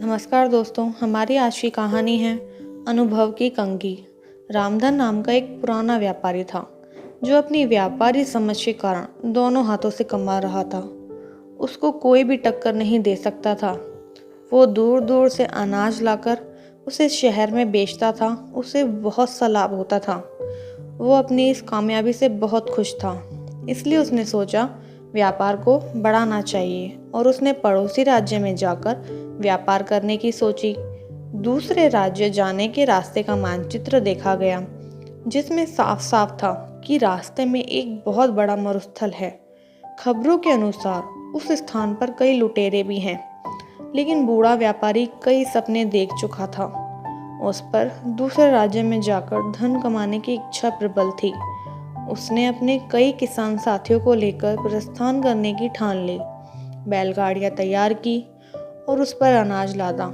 नमस्कार दोस्तों, हमारी आज की कहानी है अनुभव की कंघी। रामधन नाम का एक पुराना व्यापारी था जो अपनी व्यापारी समझ के कारण दोनों हाथों से कमा रहा था। उसको कोई भी टक्कर नहीं दे सकता था। वो दूर दूर से अनाज लाकर उसे शहर में बेचता था। उसे बहुत सा लाभ होता था। वो अपनी इस कामयाबी से बहुत खुश था। इसलिए उसने सोचा व्यापार को बढ़ाना चाहिए और उसने पड़ोसी राज्य में जाकर व्यापार करने की सोची। दूसरे राज्य जाने के रास्ते का मानचित्र देखा गया जिसमें साफ साफ था कि रास्ते में एक बहुत बड़ा मरुस्थल है। खबरों के अनुसार उस स्थान पर कई लुटेरे भी हैं, लेकिन बूढ़ा व्यापारी कई सपने देख चुका था। उस पर दूसरे राज्य में जाकर धन कमाने की इच्छा प्रबल थी। उसने अपने कई किसान साथियों को लेकर प्रस्थान करने की ठान ली। बैलगाड़ियां तैयार की और उस पर अनाज लादा।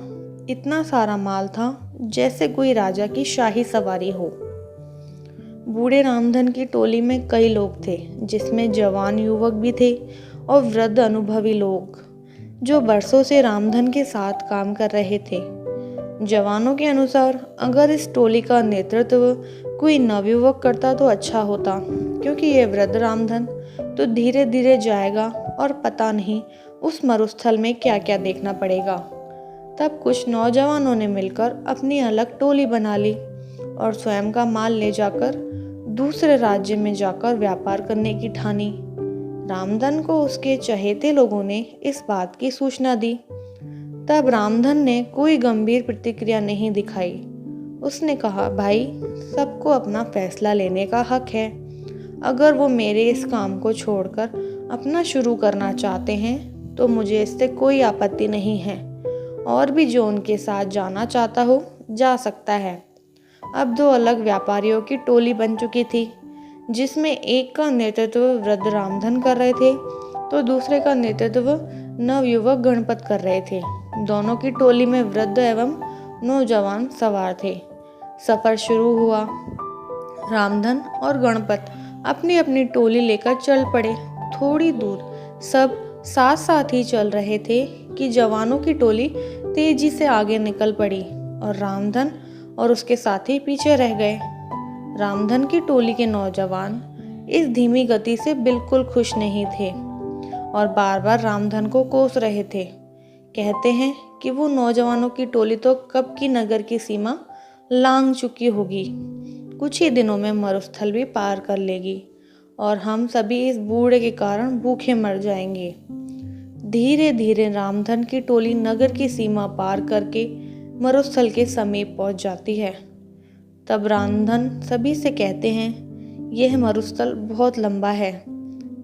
इतना सारा माल था जैसे कोई राजा की शाही सवारी हो। बूढ़े रामधन की टोली में कई लोग थे, जिसमें जवान युवक भी थे और वृद्ध अनुभवी लोग जो बरसों से रामधन के साथ काम कर रहे थे। जवानों के अनुसार अगर इस टोली का नेतृत्व कोई नवयुवक करता तो अच्छा होता, क्योंकि ये वृद्ध रामधन तो धीरे धीरे जाएगा और पता नहीं उस मरुस्थल में क्या क्या देखना पड़ेगा। तब कुछ नौजवानों ने मिलकर अपनी अलग टोली बना ली और स्वयं का माल ले जाकर दूसरे राज्य में जाकर व्यापार करने की ठानी। रामधन को उसके चहेते लोगों ने इस बात की सूचना दी। तब रामधन ने कोई गंभीर प्रतिक्रिया नहीं दिखाई। उसने कहा, भाई, सबको अपना फैसला लेने का हक है। अगर वो मेरे इस काम को छोड़कर अपना शुरू करना चाहते हैं तो मुझे इससे कोई आपत्ति नहीं है, और भी जो उनके साथ जाना चाहता हो जा सकता है। अब दो अलग व्यापारियों की टोली बन चुकी थी, जिसमें एक का नेतृत्व वृद्ध रामधन कर रहे थे तो दूसरे का नेतृत्व नवयुवक गणपत कर रहे थे। दोनों की टोली में वृद्ध एवं नौजवान सवार थे। सफर शुरू हुआ। रामधन और गणपत अपनी अपनी टोली लेकर चल पड़े। थोड़ी दूर सब साथ साथ ही चल रहे थे कि जवानों की टोली तेजी से आगे निकल पड़ी और रामधन और उसके साथी पीछे रह गए। रामधन की टोली के नौजवान इस धीमी गति से बिल्कुल खुश नहीं थे और बार बार रामधन को कोस रहे थे। कहते हैं कि वो नौजवानों की टोली तो कब की नगर की सीमा लांघ चुकी होगी, कुछ ही दिनों में मरुस्थल भी पार कर लेगी और हम सभी इस बूढ़े के कारण भूखे मर जाएंगे। धीरे धीरे रामधन की टोली नगर की सीमा पार करके मरुस्थल के समीप पहुंच जाती है। तब रामधन सभी से कहते हैं, यह मरुस्थल बहुत लंबा है,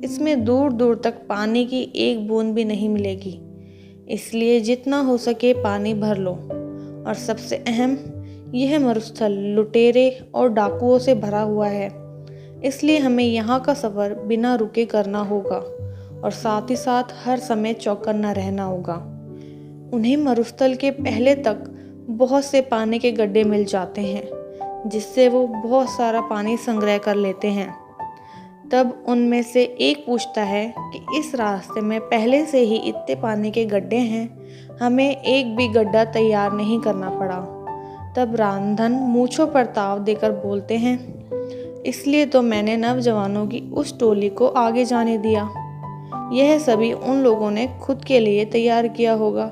इसमें दूर दूर तक पानी की एक बूंद भी नहीं मिलेगी, इसलिए जितना हो सके पानी भर लो। और सबसे अहम, यह मरुस्थल लुटेरे और डाकुओं से भरा हुआ है, इसलिए हमें यहाँ का सफ़र बिना रुके करना होगा और साथ ही साथ हर समय चौकन्ना रहना होगा। उन्हें मरुस्थल के पहले तक बहुत से पानी के गड्ढे मिल जाते हैं, जिससे वो बहुत सारा पानी संग्रह कर लेते हैं। तब उनमें से एक पूछता है कि इस रास्ते में पहले से ही इतने पानी के गड्ढे हैं, हमें एक भी गड्ढा तैयार नहीं करना पड़ा। तब रामधन मूंछों पर ताव देकर बोलते हैं, इसलिए तो मैंने नौजवानों की उस टोली को आगे जाने दिया। यह सभी उन लोगों ने खुद के लिए तैयार किया होगा,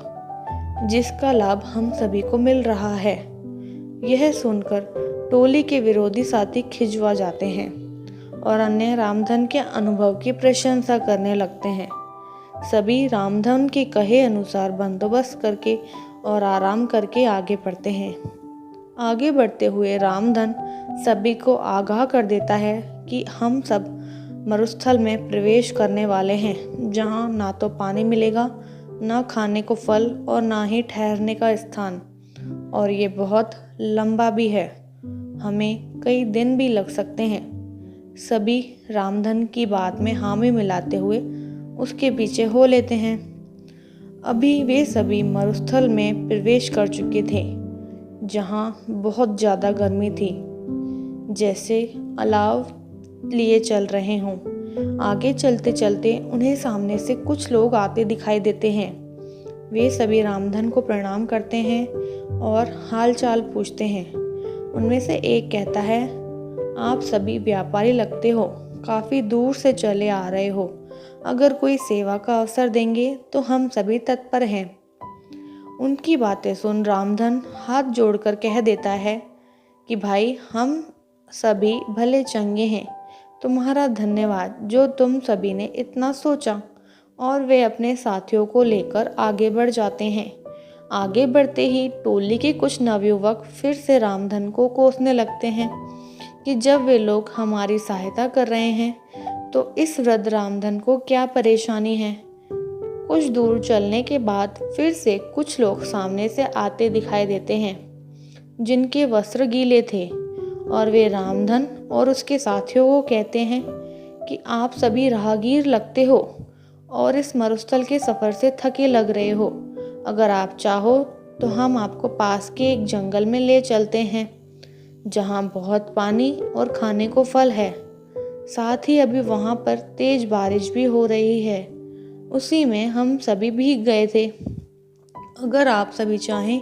जिसका लाभ हम सभी को मिल रहा है। यह सुनकर टोली के विरोधी साथी खिंचवा जाते हैं और अन्य रामधन के अनुभव की प्रशंसा करने लगते हैं। सभी रामधन के कहे अनुसार बंदोबस्त करके और आराम करके आगे बढ़ते हैं। आगे बढ़ते हुए रामधन सभी को आगाह कर देता है कि हम सब मरुस्थल में प्रवेश करने वाले हैं, जहां ना तो पानी मिलेगा, ना खाने को फल और ना ही ठहरने का स्थान, और ये बहुत लंबा भी है, हमें कई दिन भी लग सकते हैं। सभी रामधन की बात में हामी मिलाते हुए उसके पीछे हो लेते हैं। अभी वे सभी मरुस्थल में प्रवेश कर चुके थे, जहां बहुत ज़्यादा गर्मी थी, जैसे अलाव लिए चल रहे हों। आगे चलते चलते उन्हें सामने से कुछ लोग आते दिखाई देते हैं। वे सभी रामधन को प्रणाम करते हैं और हाल चाल पूछते हैं। उनमें से एक कहता है, आप सभी व्यापारी लगते हो, काफ़ी दूर से चले आ रहे हो। अगर कोई सेवा का अवसर देंगे तो हम सभी तत्पर हैं। उनकी बातें सुन रामधन हाथ जोड़कर कह देता है कि भाई, हम सभी भले चंगे हैं। तुम्हारा धन्यवाद जो तुम सभी ने इतना सोचा। और वे अपने साथियों को लेकर आगे बढ़ जाते हैं। आगे बढ़ते ही टोली के कुछ नवयुवक फिर से रामधन को कोसने लगते हैं कि जब वे लोग हमारी सहायता कर रहे हैं तो इस वृद्ध रामधन को क्या परेशानी है। कुछ दूर चलने के बाद फिर से कुछ लोग सामने से आते दिखाई देते हैं जिनके वस्त्र गीले थे, और वे रामधन और उसके साथियों को कहते हैं कि आप सभी राहगीर लगते हो और इस मरुस्थल के सफ़र से थके लग रहे हो। अगर आप चाहो तो हम आपको पास के एक जंगल में ले चलते हैं जहाँ बहुत पानी और खाने को फल है। साथ ही अभी वहाँ पर तेज बारिश भी हो रही है। उसी में हम सभी भीग गए थे। अगर आप सभी चाहें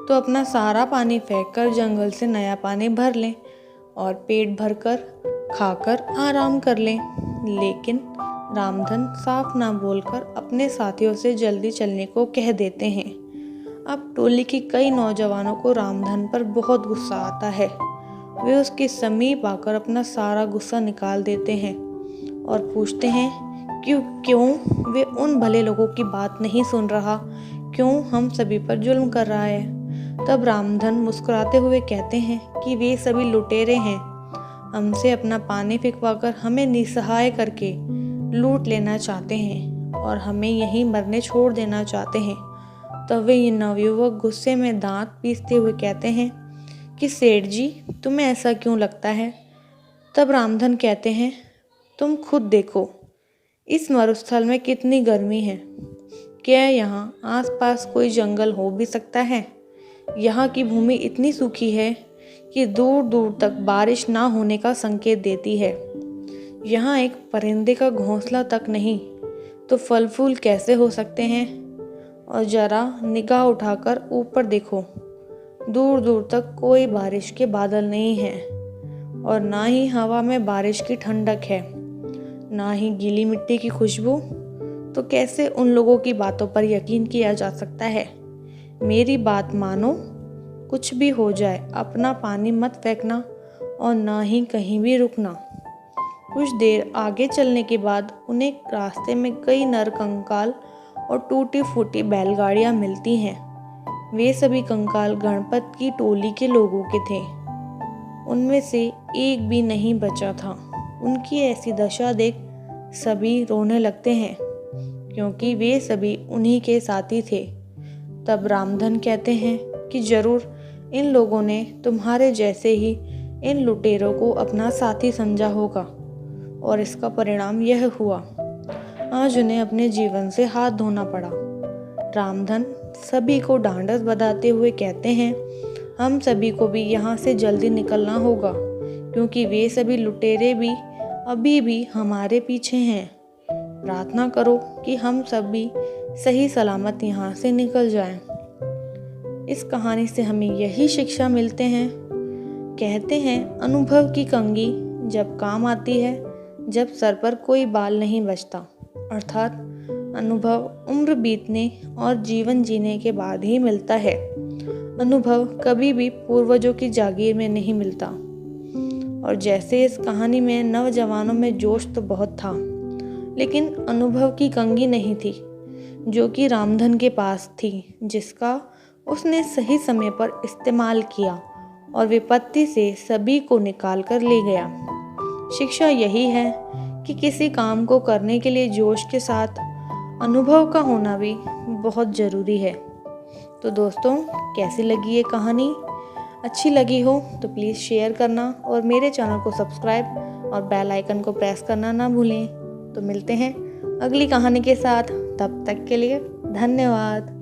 तो अपना सारा पानी फेंककर जंगल से नया पानी भर लें और पेट भरकर खाकर आराम कर लें। लेकिन रामधन साफ ना बोलकर अपने साथियों से जल्दी चलने को कह देते हैं। अब टोली के कई नौजवानों को रामधन पर बहुत गुस्सा आता है। वे उसके समीप आकर अपना सारा गुस्सा निकाल देते हैं और पूछते हैं क्यों वे उन भले लोगों की बात नहीं सुन रहा, क्यों हम सभी पर जुल्म कर रहा है। तब रामधन मुस्कुराते हुए कहते हैं कि वे सभी लुटेरे हैं, हमसे अपना पानी फिकवाकर हमें निसहाय करके लूट लेना चाहते हैं और हमें यहीं मरने छोड़ देना चाहते हैं। तब वे ये नवयुवक गुस्से में दांत पीसते हुए कहते हैं कि सेठ जी, तुम्हें ऐसा क्यों लगता है। तब रामधन कहते हैं, तुम खुद देखो, इस मरुस्थल में कितनी गर्मी है। क्या यहाँ आसपास कोई जंगल हो भी सकता है। यहाँ की भूमि इतनी सूखी है कि दूर दूर तक बारिश ना होने का संकेत देती है। यहाँ एक परिंदे का घोंसला तक नहीं तो फल फूल कैसे हो सकते हैं। और जरा निगाह उठाकर ऊपर देखो, दूर दूर तक कोई बारिश के बादल नहीं हैं और ना ही हवा में बारिश की ठंडक है, ना ही गीली मिट्टी की खुशबू। तो कैसे उन लोगों की बातों पर यकीन किया जा सकता है। मेरी बात मानो, कुछ भी हो जाए अपना पानी मत फेंकना और ना ही कहीं भी रुकना। कुछ देर आगे चलने के बाद उन्हें रास्ते में कई नरकंकाल और टूटी फूटी बैलगाड़ियाँ मिलती हैं। वे सभी कंकाल गणपत की टोली के लोगों के थे। उनमें से एक भी नहीं बचा था। उनकी ऐसी दशा देख सभी रोने लगते हैं क्योंकि वे सभी उन्हीं के साथी थे। तब रामधन कहते हैं कि जरूर इन लोगों ने तुम्हारे जैसे ही इन लुटेरों को अपना साथी समझा होगा और इसका परिणाम यह हुआ। आज उन्हें अपने जीवन से हाथ धोना पड़ा। रामधन सभी को ढांढस बंधाते हुए कहते हैं, हम सभी को भी यहाँ से जल्दी निकलना होगा क्योंकि वे सभी लुटेरे भी अभी भी हमारे पीछे हैं। प्रार्थना करो कि हम सभी सही सलामत यहाँ से निकल जाएं। इस कहानी से हमें यही शिक्षा मिलते हैं। कहते हैं, अनुभव की कंघी जब काम आती है जब सर पर कोई बाल नहीं बचता, अर्थात अनुभव उम्र बीतने और जीवन जीने के बाद ही मिलता है। अनुभव कभी भी पूर्वजों की जागीर में नहीं मिलता। और जैसे इस कहानी में नौजवानों में जोश तो बहुत था, लेकिन अनुभव की कंघी नहीं थी जो कि रामधन के पास थी, जिसका उसने सही समय पर इस्तेमाल किया और विपत्ति से सभी को निकाल कर ले गया। शिक्षा यही है कि किसी काम को करने के लिए जोश के साथ अनुभव का होना भी बहुत ज़रूरी है। तो दोस्तों, कैसी लगी ये कहानी? अच्छी लगी हो तो प्लीज़ शेयर करना और मेरे चैनल को सब्सक्राइब और बेल आइकन को प्रेस करना ना भूलें। तो मिलते हैं अगली कहानी के साथ, तब तक के लिए धन्यवाद।